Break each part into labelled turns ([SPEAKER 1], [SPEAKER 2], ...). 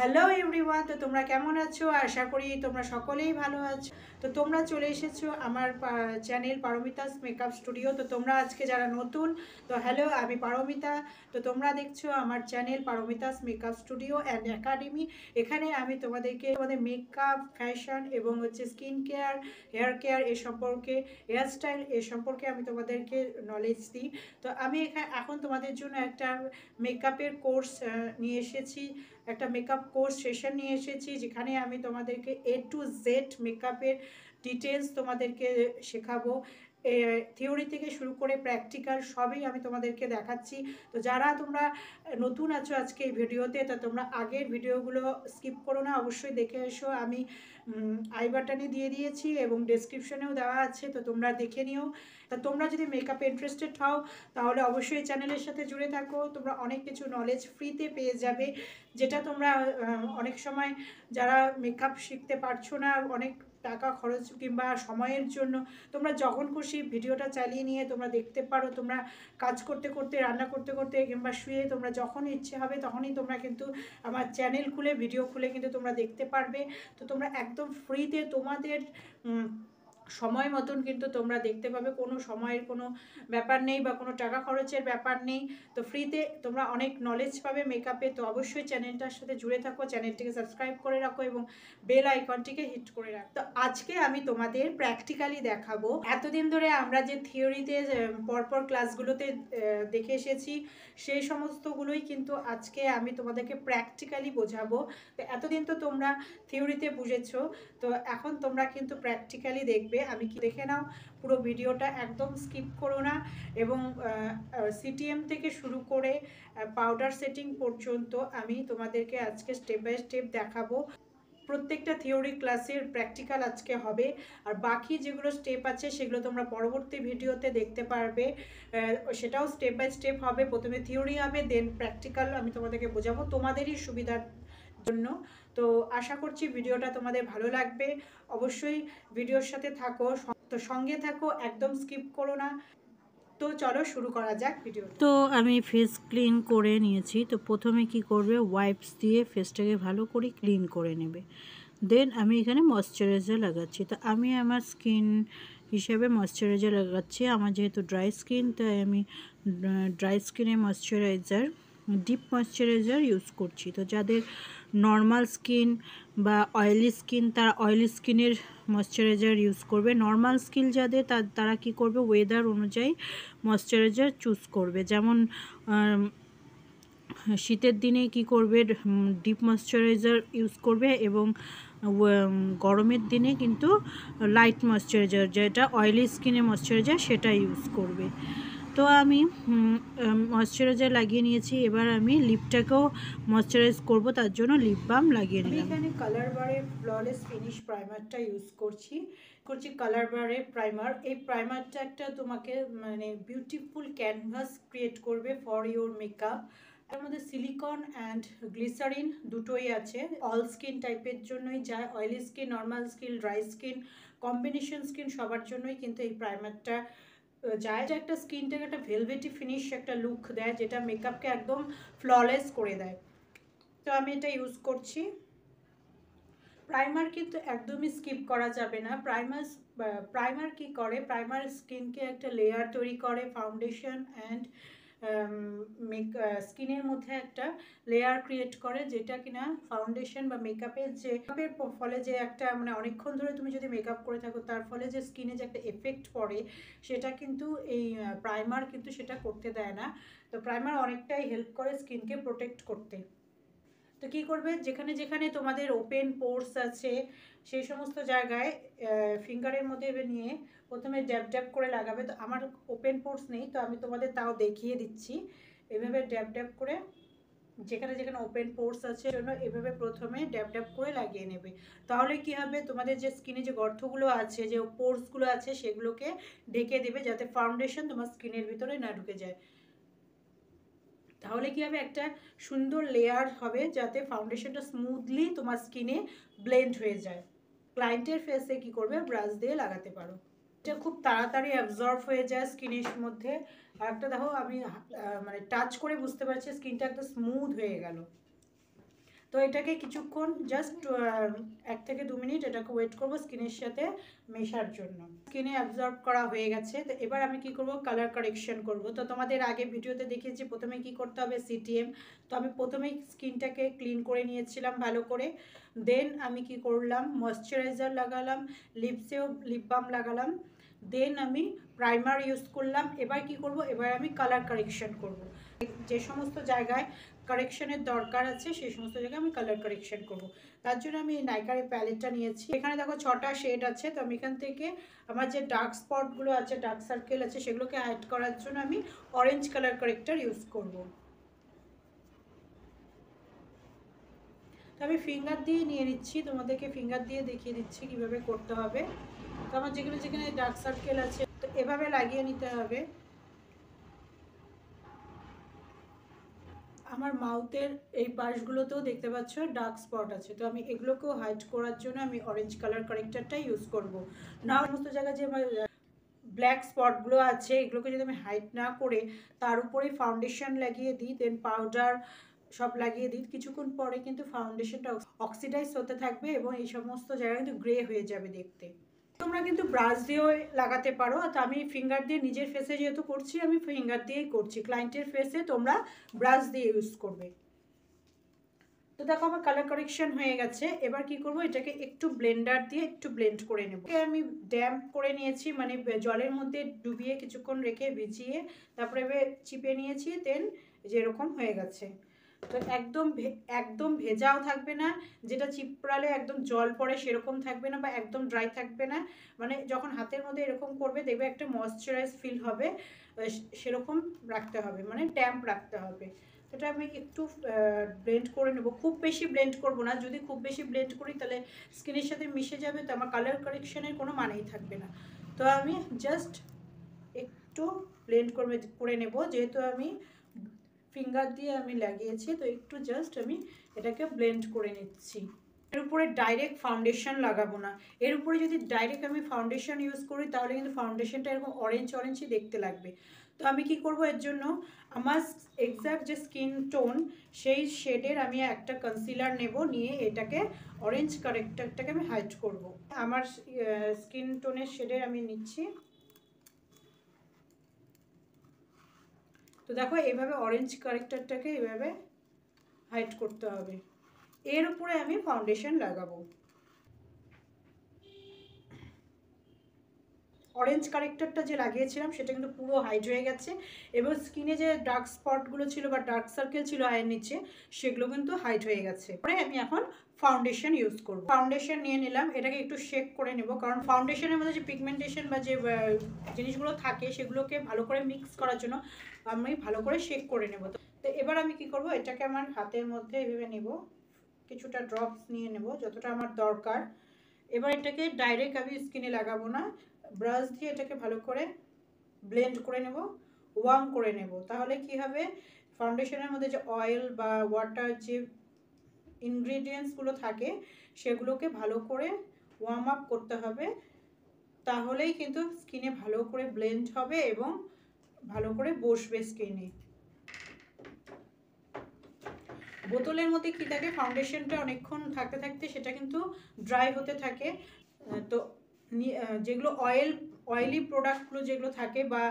[SPEAKER 1] Hello everyone, তো তোমরা কেমন আছো? আশা করি তোমরা সকলেই ভালো আছো। তো তোমরা চলে এসেছো আমার চ্যানেল পারমিতাস মেকআপ স্টুডিও। তো তোমরা আজকে যারা নতুন, তো হ্যালো, আমি পারমিতা। তো তোমরা দেখছো আমার channel Paromita's makeup studio and academy. এখানে আমি তোমাদের মেকআপ, ফ্যাশন এবং স্কিন কেয়ার, হেয়ার কেয়ার এ সম্পর্কে, হেয়ারস্টাইল এ সম্পর্কে আমি তোমাদেরকে নলেজ দিই। তো আমি এখন তোমাদের জন্য একটা মেকআপের কোর্স নিয়ে এসেছি, একটা মেকআপ কোর্স সেশন নিয়ে এসেছি, যেখানে আমি তোমাদেরকে A to Z মেকআপের ডিটেলস তোমাদেরকে শেখাবো। থিওরি থেকে শুরু করে প্র্যাকটিক্যাল সবই আমি তোমাদেরকে দেখাচ্ছি। তো যারা তোমরা নতুন আছো আজকে এই ভিডিওতে, তো তোমরা আগের ভিডিওগুলো স্কিপ করো না, অবশ্যই দেখে এসো। আমি আই বাটনে দিয়ে দিয়েছি এবং ডেসক্রিপশনেও দেওয়া আছে, তো তোমরা দেখে নিও। তা তোমরা যদি মেকআপে ইন্টারেস্টেড হও তাহলে অবশ্যই চ্যানেলের সাথে জুড়ে থাকো। তোমরা অনেক কিছু নলেজ ফ্রিতে পেয়ে যাবে, যেটা তোমরা অনেক সময় যারা মেকআপ শিখতে পারছো না, অনেক টাকা খরচ কিংবা সময়ের জন্য, তোমরা যখন খুশি ভিডিওটা চালিয়ে নিয়ে তোমরা দেখতে পারো। তোমরা কাজ করতে করতে, রান্না করতে করতে কিংবা শুয়ে তোমরা যখন ইচ্ছে হবে তখনই তোমরা কিন্তু আমার চ্যানেল খুলে, ভিডিও খুলে কিন্তু তোমরা দেখতে পারবে। তো তোমরা একদম ফ্রিতে তোমাদের সময় মতন কিন্তু তোমরা দেখতে পাবে। কোনো সময়ের কোনো ব্যাপার নেই বা কোনো টাকা খরচের ব্যাপার নেই। তো ফ্রিতে তোমরা অনেক নলেজ পাবে মেকআপে। তো অবশ্যই চ্যানেলটার সাথে জুড়ে থাকো, চ্যানেলটিকে সাবস্ক্রাইব করে রাখো এবং বেল আইকনটিকে হিট করে রাখো। তো আজকে আমি তোমাদের প্র্যাকটিক্যালি দেখাবো। এতদিন ধরে আমরা যে থিওরিতে পরপর ক্লাসগুলোতে দেখে এসেছি, সেই সমস্তগুলোই কিন্তু আজকে আমি তোমাদেরকে প্র্যাকটিক্যালি বোঝাবো। তো এতদিন তো তোমরা থিওরিতে বুঝেছো, তো এখন তোমরা কিন্তু প্র্যাকটিক্যালি দেখবে। আমি কি, দেখে নাও পুরো ভিডিওটা, একদম স্কিপ করো না। এবং সিটিএম থেকে শুরু করে পাউডার সেটিং পর্যন্ত আমি তোমাদেরকে আজকে স্টেপ বাই স্টেপ দেখাবো। প্রত্যেকটা থিওরি ক্লাসের প্র্যাকটিক্যাল আজকে হবে, আর বাকি যেগুলো স্টেপ আছে সেগুলো তোমরা পরবর্তী ভিডিওতে দেখতে পারবে। সেটাও স্টেপ বাই স্টেপ হবে। প্রথমে থিওরি হবে, দেন প্র্যাকটিক্যাল আমি তোমাদেরকে বোঝাবো তোমাদেরই সুবিধার জন্য। তো আশা করছি ভিডিওটা তোমাদের ভালো লাগবে। অবশ্যই ভিডিওর সাথে থাকো, তো সঙ্গে থাকো, একদম স্কিপ করো না। তো চলো শুরু করা যাক ভিডিও।
[SPEAKER 2] তো আমি ফেস ক্লিন করে নিয়েছি। তো প্রথমে কি করবে, ওয়াইপস দিয়ে ফেসটাকে ভালো করে ক্লিন করে নেবে। দেন আমি এখানে ময়শ্চারাইজার লাগাচ্ছি। তো আমি আমার স্কিন হিসেবে ময়শ্চারাইজার লাগাচ্ছি। আমার যেহেতু ড্রাই স্কিন, তাই আমি ড্রাই স্কিনে ময়শ্চারাইজার, ডিপ ময়শ্চারাইজার ইউজ করছি। তো যাদের নর্মাল স্কিন বা অয়েলি স্কিন, তারা অয়েলি স্কিনের ময়শ্চারাইজার ইউজ করবে। নর্মাল স্কিন যাদের, তারা কি করবে, ওয়েদার অনুযায়ী ময়শ্চারাইজার চুজ করবে। যেমন শীতের দিনে কি করবে, ডিপ ময়শ্চারাইজার ইউজ করবে, এবং গরমের দিনে কিন্তু লাইট ময়শ্চারাইজার, যেটা অয়েলি স্কিনের ময়শ্চারাইজার, সেটা ইউজ করবে। তো আমি ময়শ্চারাইজার লাগিয়ে নিয়েছি। এবার আমি লিপটাকেও ময়শ্চারাইজ করব, তার জন্য লিপ বাম লাগিয়ে নিলাম।
[SPEAKER 1] এখানে কালার বারের ফ্ললেস ফিনিশ প্রাইমারটা ইউজ করছি। কালার বারের প্রাইমার। এই প্রাইমারটা একটা তোমাকে মানে বিউটিফুল ক্যানভাস ক্রিয়েট করবে ফর ইওর মেকআপ। এর মধ্যে সিলিকন অ্যান্ড গ্লিসারিন দুটোই আছে। অল স্কিন টাইপের জন্যই যায়, oily skin, normal skin, dry skin, combination skin সবার জন্যই কিন্তু এই প্রাইমারটা যায়। এটা একটা স্কিনটাকে একটা ভেলভেটি ফিনিশ একটা লুক দেয়, যেটা মেকআপকে একদম ফ্ললেস করে দেয়। তো আমি এটা ইউজ করছি। প্রাইমার কিন্তু একদমই স্কিপ করা যাবে না। প্রাইমার কি করে, প্রাইমার স্কিনকে একটা লেয়ার তৈরি করে, ফাউন্ডেশন অ্যান্ড স্কিনের মধ্যে একটা লেয়ার ক্রিয়েট করে, যেটা কিনা ফাউন্ডেশন বা মেকআপের ফলে যে একটা মানে অনেকক্ষণ ধরে তুমি যদি মেকআপ করে থাকো, তার ফলে যে স্কিনে যে একটা এফেক্ট পড়ে, সেটা কিন্তু এই প্রাইমার কিন্তু সেটা করতে দেয় না। তো প্রাইমার অনেকটাই হেল্প করে স্কিনকে প্রোটেক্ট করতে। তো কী করবে, যেখানে যেখানে তোমাদের ওপেন পোর্স আছে সেই সমস্ত জায়গায় ফিঙ্গারের মধ্যে নিয়ে প্রথমে ড্যাব ড্যাব করে লাগাবে। তো আমার ওপেন পোর্স নেই, তো আমি তোমাদের তাও দেখিয়ে দিচ্ছি। এভাবে ড্যাব ড্যাব করে যেখানে যেখানে ওপেন পোর্স আছে জন্য এভাবে প্রথমে ড্যাব ড্যাব করে লাগিয়ে নেবে। তাহলে কি হবে, তোমাদের যে স্কিনে যে গর্তগুলো আছে, যে পোর্সগুলো আছে, সেগুলোকে ঢেকে দেবে, যাতে ফাউন্ডেশন তোমার স্কিনের ভিতরে না ঢুকে যায়। তাহলে কি হবে, একটা সুন্দর লেয়ার হবে, যাতে ফাউন্ডেশনটা স্মুথলি তোমার স্কিনে ব্লেন্ড হয়ে যায়। ক্লায়েন্টের ফেসে কি করবে, ব্রাশ দিয়ে লাগাতে পারো। এটা খুব তাড়াতাড়ি অ্যাবজর্ব হয়ে যায় স্কিনের মধ্যে। আর একটা দেখো, আমি মানে টাচ করে বুঝতে পারছি স্কিনটা একদম স্মুথ হয়ে গেল। তো এটাকে কিছুক্ষণ জাস্ট 1 থেকে 2 মিনিট এটাকে ওয়েট করব স্কিনের সাথে মেশার জন্য। স্কিনে অ্যাবজর্ব করা হয়ে গেছে। তো এবার আমি কি করব, কালার কারেকশন করব। তো তোমাদের আগে ভিডিওতে দেখিয়েছি প্রথমে কি করতে হবে, সিটিএম। তো আমি প্রথমেই স্কিনটাকে ক্লিন করে নিয়েছিলাম ভালো করে। দেন আমি কি করলাম, ময়শ্চারাইজার লাগালাম, লিপসেও লিপ বাম লাগালাম। দেন আমি প্রাইমার ইউজ করলাম। এবার কি করব, এবার আমি কালার কারেকশন করব। যে সমস্ত জায়গায় কারেকশনের দরকার আছে সেই সমস্ত জায়গায় আমি কালার কারেকশন করব। তার জন্য আমি নাইকার এই প্যালেটটা নিয়েছি। এখানে দেখো 6টা শেড আছে। তো আমি এখান থেকে আমার যে ডার্ক স্পটগুলো আছে, ডার্ক সার্কেল আছে, সেগুলোকে হাইড করার জন্য আমি অরেঞ্জ কালার কারেক্টর ইউজ করব। তো আমি ফিঙ্গার দিয়ে নিয়ে নিচ্ছি, তোমাদেরকে ফিঙ্গার দিয়ে দেখিয়ে দিচ্ছি কিভাবে করতে হবে। তো আমার যেগুলো যেখানে ডার্ক সার্কেল আছে তো এভাবে লাগিয়ে নিতে হবে। আমার মাউথের এই পাশগুলোতেও দেখতে পাচ্ছ ডার্ক স্পট আছে। তো আমি এগুলোকেও হাইড করার জন্য আমি অরেঞ্জ কালার কারেক্টারটা ইউজ করব। না সমস্ত জায়গায় যে আমার ব্ল্যাক স্পটগুলো আছে এগুলোকে যদি আমি হাইড না করে তার উপরে ফাউন্ডেশন লাগিয়ে দিই, দেন পাউডার সব লাগিয়ে দিই, কিছুক্ষণ পরে কিন্তু ফাউন্ডেশনটা অক্সিডাইজ হতে থাকবে এবং এই সমস্ত জায়গায় কিন্তু গ্রে হয়ে যাবে দেখতে। তোমরা কিন্তু ব্রাশ দিয়েও লাগাতে পারো। তো আমি ফিঙ্গার দিয়ে নিজের ফেসে যেহেতু করছি আমি ফিঙ্গার দিয়েই করছি। ক্লায়েন্টের ফেসে তোমরা ব্রাশ দিয়ে ইউজ করবে। তো দেখো আমার কালার কারেকশন হয়ে গেছে। এবার কি করব, এটাকে একটু ব্লেন্ডার দিয়ে একটু ব্লেন্ড করে নেব। আমি ড্যাম্প করে নিয়েছি, মানে জলের মধ্যে ডুবিয়ে কিছুক্ষণ রেখে ভিজিয়ে তারপরে চিপে নিয়েছি। দেন যেরকম হয়ে গেছে। তো একদম ভেজাও থাকবে না, যেটা চিপড়ালে একদম জল পড়ে সেরকম থাকবে না, বা একদম ড্রাই থাকবে না। মানে যখন হাতের মধ্যে এরকম করবে দেখবে একটা ময়শ্চারাইজ ফিল হবে, সেরকম রাখতে হবে, মানে ড্যাম্প রাখতে হবে। এটা আমি একটু ব্লেন্ড করে নেব, খুব বেশি ব্লেন্ড করব না। যদি খুব বেশি ব্লেন্ড করি তাহলে স্কিনের সাথে মিশে যাবে, তো আমার কালার কারেকশনের কোনো মানেই থাকবে না। তো আমি জাস্ট একটু ব্লেন্ড করে নেব, যেহেতু আমি ফিঙ্গার দিয়ে আমি লাগিয়েছি। তো একটু জাস্ট আমি এটাকে ব্লেন্ড করে নিচ্ছি। এর উপরে ডাইরেক্ট ফাউন্ডেশন লাগাবো না। এর উপরে যদি ডাইরেক্ট আমি ফাউন্ডেশন ইউজ করি তাহলে কিন্তু ফাউন্ডেশনটা এরকম অরেঞ্জ অরেঞ্জই দেখতে লাগবে। তো আমি কি করব, এর জন্য আমার এক্স্যাক্ট যে স্কিন টোন সেই শেডের আমি একটা কনসিলার নেব, নিয়ে এটাকে অরেঞ্জ কারেক্টারটাকে আমি হাইড করব। আমার স্কিন টোনের শেডের আমি নিচ্ছি। তো দেখো এইভাবে অরেঞ্জ কারেক্টারটাকে এইভাবে হাইড করতে হবে। এর উপরে আমি ফাউন্ডেশন লাগাবো। অরেঞ্জ কারেক্টারটা যে লাগিয়েছিলাম সেটা কিন্তু পুরো হাইড হয়ে গেছে, এবং স্কিনে যে ডার্ক স্পটগুলো ছিল বা ডার্ক সার্কেল ছিল আয়ের নিচে সেগুলো কিন্তু হাইড হয়ে গেছে। পরে আমি এখন ফাউন্ডেশন ইউজ করব। ফাউন্ডেশন নিয়ে নিলাম, এটাকে একটু শেক করে নেব, কারণ ফাউন্ডেশনের মধ্যে যে পিগমেন্টেশন বা যে জিনিসগুলো থাকে সেগুলোকে ভালো করে মিক্স করার জন্য আমি ভালো করে শেক করে নেব। তো এবার আমি কি করব, এটাকে আমার হাতের মধ্যে এভাবে নেব, কিছুটা ড্রপস নিয়ে নেব যতটা আমার দরকার। এবার এটাকে ডাইরেক্ট আমি স্কিনে লাগাবো না, ব্রাশ দিয়ে এটাকে ভালো করে ব্লেন্ড করে নেব, ওয়ার্ম করে নেব। তাহলে কি হবে, ফাউন্ডেশনের মধ্যে যে অয়েল বা ওয়াটার যে ইনগ্রিডিয়েন্টসগুলো থাকে সেগুলোকে ভালো করে ওয়ার্ম আপ করতে হবে। তাহলেই কিন্তু স্কিনে ভালো করে ব্লেন্ড হবে এবং ভালো করে বসবে স্কিনে। বোতলের মধ্যে কি থাকে, ফাউন্ডেশনটা অনেকক্ষণ থাকতে থাকতে সেটা কিন্তু ড্রাই হতে থাকে। তো যেগুলো অয়েলি প্রোডাক্টগুলো যেগুলো থাকে বা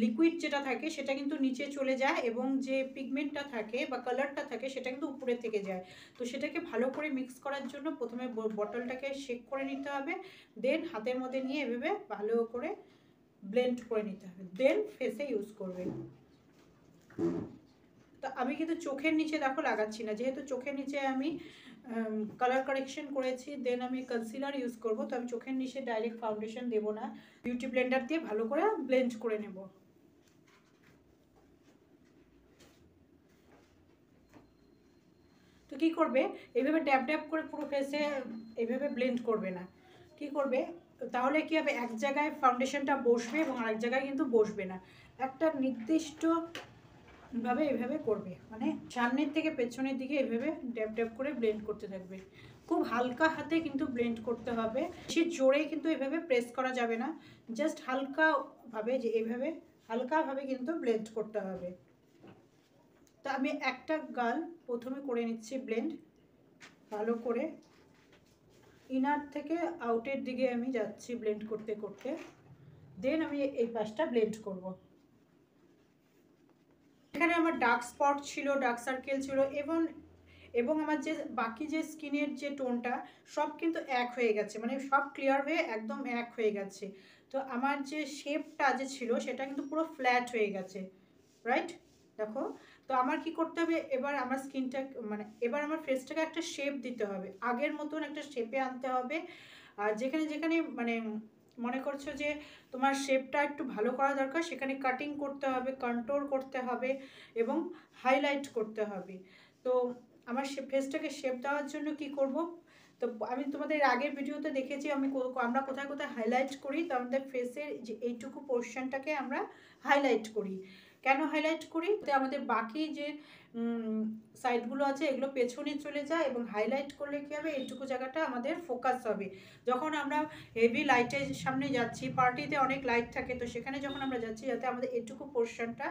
[SPEAKER 1] লিকুইড যেটা থাকে সেটা কিন্তু নিচে চলে যায়, এবং যে পিগমেন্টটা থাকে বা কালারটা থাকে সেটা কিন্তু উপরে থেকে যায়। তো সেটাকে ভালো করে মিক্স করার জন্য প্রথমে বটলটাকে শেক করে নিতে হবে, দেন হাতের মধ্যে নিয়ে এভাবে ভালো করে ব্লেন্ড করে নিতে হবে, দেন ফেসে ইউজ করবে। তো আমি কিন্তু চোখের নিচে দেখো লাগাচ্ছি না, যেহেতু চোখের নিচে আমি কালার কারেকশন করেছি, দেন আমি কনসিলার ইউজ করব। তো আমি চোখের নিচে ডাইরেক্ট ফাউন্ডেশন দেবো না, বিউটি ব্লেন্ডার দিয়ে ভালো করে ব্লেন্ড করে নেব। তো কি করবে, এইভাবে ড্যাব ড্যাব করে পুরো ফেসে এইভাবে ব্লেন্ড করবে না। কি করবে, তাহলে কি হবে, এক জায়গায় ফাউন্ডেশনটা বসবে এবং আরেক জায়গায় কিন্তু বসবে না। একটা নির্দিষ্ট ভাবে এভাবে করবে, মানে সামনের থেকে পেছনের দিকে এভাবে ড্যাব ড্যাব করে ব্লেন্ড করতে থাকবে। খুব হালকা হাতে কিন্তু ব্লেন্ড করতে হবে, বেশি জোরে কিন্তু এভাবে প্রেস করা যাবে না, জাস্ট হালকা ভাবে, যে এইভাবে হালকাভাবে কিন্তু ব্লেন্ড করতে হবে। তো আমি একটা গাল প্রথমে করে নিচ্ছি ব্লেন্ড। ভালো করে ইনার থেকে আউটের দিকে আমি যাচ্ছি ব্লেন্ড করতে করতে। দেন আমি এই পাশটা ব্লেন্ড করব। এখানে আমার ডার্ক স্পট ছিল, ডার্ক সার্কেল ছিল, এবং আমার যে বাকি যে স্কিনের যে টোনটা সব কিন্তু এক হয়ে গেছে, মানে সব ক্লিয়ার হয়ে একদম এক হয়ে গেছে। তো আমার যে শেপটা যে ছিল সেটা কিন্তু পুরো ফ্ল্যাট হয়ে গেছে, রাইট? দেখো, তো আমার কি করতে হবে, এবার আমার স্কিনটা মানে এবার আমার ফেসটাকে একটা শেপ দিতে হবে, আগের মতন একটা শেপে আনতে হবে। আর যেখানে যেখানে মানে মনে করছো যে তোমার শেপটা একটু ভালো করা দরকার, সেখানে কাটিং করতে হবে, কন্ট্রোল করতে হবে এবং হাইলাইট করতে হবে। তো আমার ফেসটাকে শেপ দেওয়ার জন্য কি করব, তো আমি তোমাদের আগের ভিডিওতে দেখেছি আমরা কোথায় কোথায় হাইলাইট করি। তো আমাদের ফেসের যে এইটুকু পোর্শনটাকে আমরা হাইলাইট করি। কেন হাইলাইট করি? তো আমাদের বাকি যে সাইডগুলো আছে এগুলো পেছনে চলে যায়, এবং হাইলাইট করলে কী হবে, এইটুকু জায়গাটা আমাদের ফোকাস হবে। যখন আমরা হেভি লাইটের সামনে যাচ্ছি, পার্টিতে অনেক লাইট থাকে, তো সেখানে যখন আমরা যাচ্ছি যাতে আমাদের এইটুকু পোর্শনটা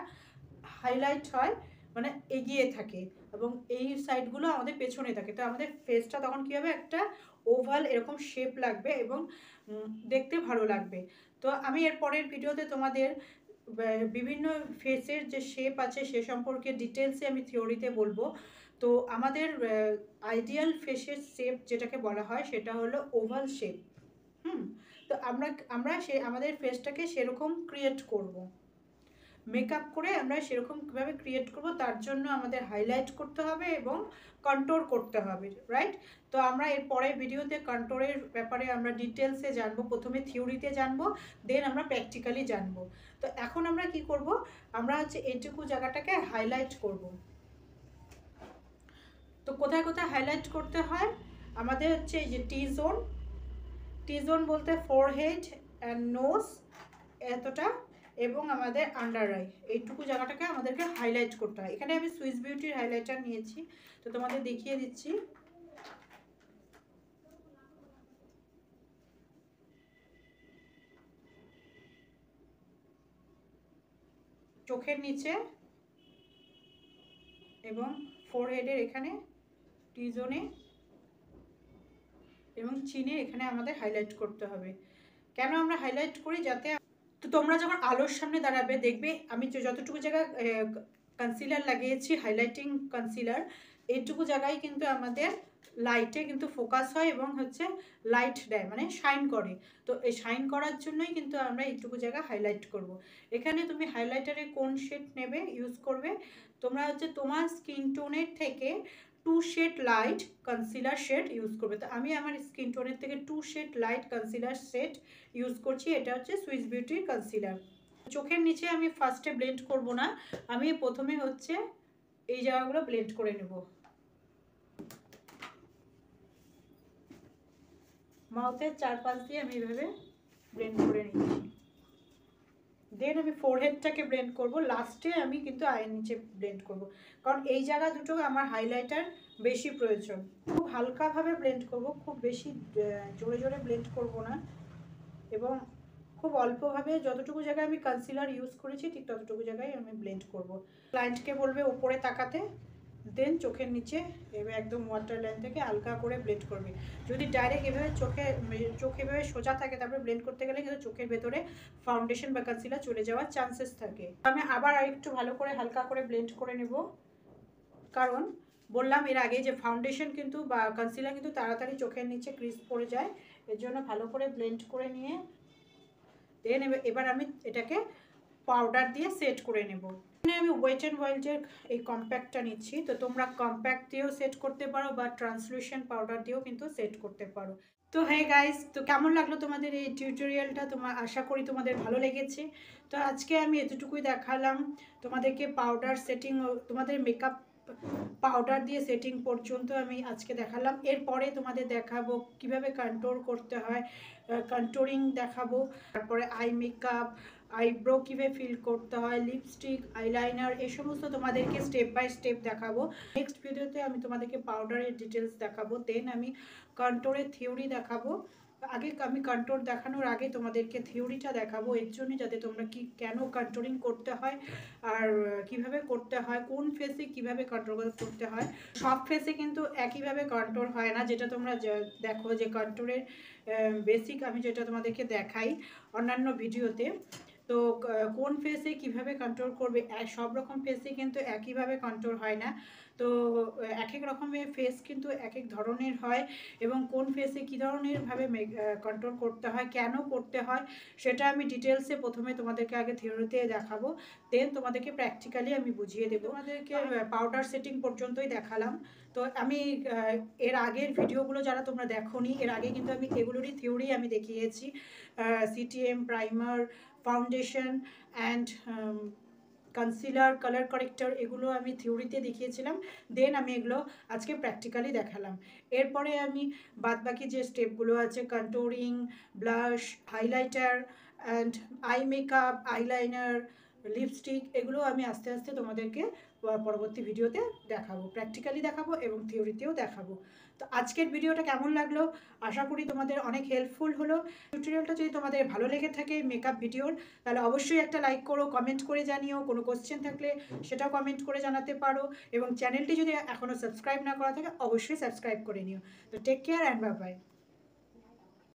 [SPEAKER 1] হাইলাইট হয়, মানে এগিয়ে থাকে, এবং এই সাইডগুলো আমাদের পেছনে থাকে। তো আমাদের ফেসটা তখন কী হবে, একটা ওভাল এরকম শেপ লাগবে এবং দেখতে ভালো লাগবে। তো আমি এর পরের ভিডিওতে তোমাদের বিভিন্ন ফেসের যে শেপ আছে সে সম্পর্কে ডিটেলসে আমি থিওরিতে বলবো। তো আমাদের আইডিয়াল ফেসের শেপ যেটাকে বলা হয় সেটা হলো ওভাল শেপ। তো আমরা আমাদের ফেসটাকে সেরকম ক্রিয়েট করব, মেকআপ করে আমরা সেরকমভাবে ক্রিয়েট করব। তার জন্য আমাদের হাইলাইট করতে হবে এবং কন্ট্রোল করতে হবে, রাইট? তো আমরা এর পরের ভিডিওতে কন্ট্রোলের ব্যাপারে আমরা ডিটেলসে জানবো। প্রথমে থিওরিতে জানবো, দেন আমরা প্র্যাকটিক্যালি জানবো। তো এখন আমরা কি করব, আমরা হচ্ছে এইটুকু জায়গাটাকে হাইলাইট করব। তো কোথায় কোথায় হাইলাইট করতে হয়, আমাদের হচ্ছে এই যে টি জোন বলতে ফোরহেড অ্যান্ড নোজ এতটা, এবং আমাদের আন্ডার আই এইটুকু জায়গাটাকে আমাদেরকে হাইলাইট করতে হয়। এখানে আমি সুইস বিউটির হাইলাইটার নিয়েছি, তো তোমাদের দেখিয়ে দিচ্ছি। চোখের নিচে এবং ফোরহেডের এখানে, টি জোনে এবং চিনে এখানে আমাদের হাইলাইট করতে হবে। কেন আমরা হাইলাইট করি, যাতে তো তোমরা যখন আলোর সামনে দাঁড়াবে দেখবে আমি যতটুকু জায়গায় কনসিলার লাগিয়েছি, হাইলাইটিং কনসিলার, এইটুকু জায়গায় কিন্তু আমাদের লাইটে কিন্তু ফোকাস হয় এবং হচ্ছে লাইট দেয়, মানে শাইন করে। তো এই শাইন করার জন্যই কিন্তু আমরা এইটুকু জায়গা হাইলাইট করব। এখানে তুমি হাইলাইটারে কোন শেড নেবে, ইউজ করবে, তোমরা হচ্ছে তোমার স্কিন টোনের থেকে 2 shade light concealer shade use করবে। তো আমি আমার স্কিন টোনের থেকে 2 shade light concealer shade use করছি। এটা হচ্ছে সুইস বিউটির কনসিলার। চোখের নিচে আমি ফার্স্টে ব্লেন্ড করব না, আমি প্রথমে হচ্ছে এই জায়গাগুলো ব্লেন্ড করে নেব। মাউথের চারপাশ দিয়ে আমি এইভাবে ব্লেন্ড করে নিচ্ছি। দেন আমি ফোরহেডটাকে ব্লেন্ড করব, লাস্টে আমি কিন্তু আয়ের নিচে ব্লেন্ড করব, কারণ এই জায়গা দুটো আমার হাইলাইটার বেশি প্রয়োজন। খুব হালকাভাবে ব্লেন্ড করব, খুব বেশি জোরে জোরে ব্লেন্ড করব না, এবং খুব অল্পভাবে যতটুকু জায়গায় আমি কনসিলার ইউজ করেছি ঠিক ততটুকু জায়গায় আমি ব্লেন্ড করব। ক্লায়েন্টকে বলবে উপরে তাকাতে, দেন চোখের নিচে এবার একদম ওয়াটার লাইন থেকে হালকা করে ব্লেন্ড করবে। যদি ডাইরেক্ট এভাবে চোখ এভাবে সোজা থাকে তারপরে ব্লেন্ড করতে গেলে কিন্তু চোখের ভেতরে ফাউন্ডেশন বা কনসিলার চলে যাওয়ার চান্সেস থাকে। আমি আবার আরেকটু ভালো করে হালকা করে ব্লেন্ড করে নেব, কারণ বললাম এর আগে যে ফাউন্ডেশন কিন্তু বা কনসিলার কিন্তু তাড়াতাড়ি চোখের নিচে ক্রিজ পড়ে যায়, এর জন্য ভালো করে ব্লেন্ড করে নিয়ে দেন এবার আমি এটাকে পাউডার দিয়ে সেট করে নেব। এখানে আমি ওয়েট অ্যান্ড ওয়াইল্ডের এই কম্প্যাক্টটা নিচ্ছি। তো তোমরা কম্প্যাক্ট দিয়েও সেট করতে পারো বা ট্রান্সলুশন পাউডার দিয়েও কিন্তু সেট করতে পারো। তো হ্যাঁ গাইস, তো কেমন লাগলো তোমাদের এই টিউটোরিয়ালটা? আশা করি তোমাদের ভালো লেগেছে। তো আজকে আমি এতটুকুই দেখালাম তোমাদেরকে, পাউডার সেটিং, তোমাদের মেকআপ পাউডার দিয়ে সেটিং পর্যন্ত আমি আজকে দেখালাম। এরপরে তোমাদের দেখাবো কিভাবে কন্ট্রোল করতে হয়, কন্ট্রোলিং দেখাবো, তারপরে আই মেকআপ, আইব্রো কীভাবে ফিল করতে হয়, লিপস্টিক, আইলাইনার, এই সমস্ত তোমাদেরকে স্টেপ বাই স্টেপ দেখাবো। নেক্সট ভিডিওতে আমি তোমাদেরকে পাউডারের ডিটেলস দেখাবো, দেন আমি কন্ট্রোলের থিওরি দেখাবো, আগে আমি কন্ট্রোল দেখানোর আগে তোমাদেরকে থিওরিটা দেখাবো, এর জন্য যাতে তোমরা কেন কন্ট্রোলিং করতে হয় আর কিভাবে করতে হয়, কোন ফেসে কিভাবে কন্ট্রোল করতে হয়। সব ফেসে কিন্তু একইভাবে কন্ট্রোল হয় না, যেটা তোমরা দেখো যে কন্ট্রোলের বেসিক আমি যেটা তোমাদেরকে দেখাই অন্যান্য ভিডিওতে। তো কোন ফেসে কিভাবে কন্ট্রোল করবে, সব রকম ফেসে কিন্তু একইভাবে কন্ট্রোল হয় না। তো এক এক রকমের ফেস কিন্তু এক এক ধরনের হয়, এবং কোন ফেসে কী ধরনেরভাবে কন্ট্রোল করতে হয়, কেন করতে হয়, সেটা আমি ডিটেলসে প্রথমে তোমাদেরকে আগে থিওরিতে দেখাবো, দেন তোমাদেরকে প্র্যাকটিক্যালি আমি বুঝিয়ে দেবো। তোমাদেরকে পাউডার সেটিং পর্যন্তই দেখালাম। তো আমি এর আগের ভিডিওগুলো যারা তোমরা দেখোনি, এর আগে কিন্তু আমি এগুলোরই থিওরি আমি দেখিয়েছি, CTM, primer, foundation and concealer, colour corrector, এগুলো আমি থিওরিতে দেখিয়েছিলাম। দেন আমি এগুলো আজকে প্র্যাকটিক্যালি দেখালাম। এরপরে আমি বাদবাকি যে স্টেপগুলো আছে, contouring, blush, highlighter and eye makeup, eyeliner, lipstick, এগুলো আমি আস্তে আস্তে তোমাদেরকে পরবর্তী ভিডিওতে দেখাবো, প্র্যাকটিক্যালি দেখাবো এবং থিওরিতেও দেখাবো। তো আজকের ভিডিওটা কেমন লাগলো, আশা করি তোমাদের অনেক হেল্পফুল হলো। টিউটোরিয়ালটা যদি তোমাদের ভালো লেগে থাকে মেকআপ ভিডিওর, তাহলে অবশ্যই একটা লাইক করো, কমেন্ট করে জানিও, কোনো কোশ্চেন থাকলে সেটাও কমেন্ট করে জানাতে পারো, এবং চ্যানেলটি যদি এখনও সাবস্ক্রাইব না করা থাকে অবশ্যই সাবস্ক্রাইব করে নিও। তো take care and bye by.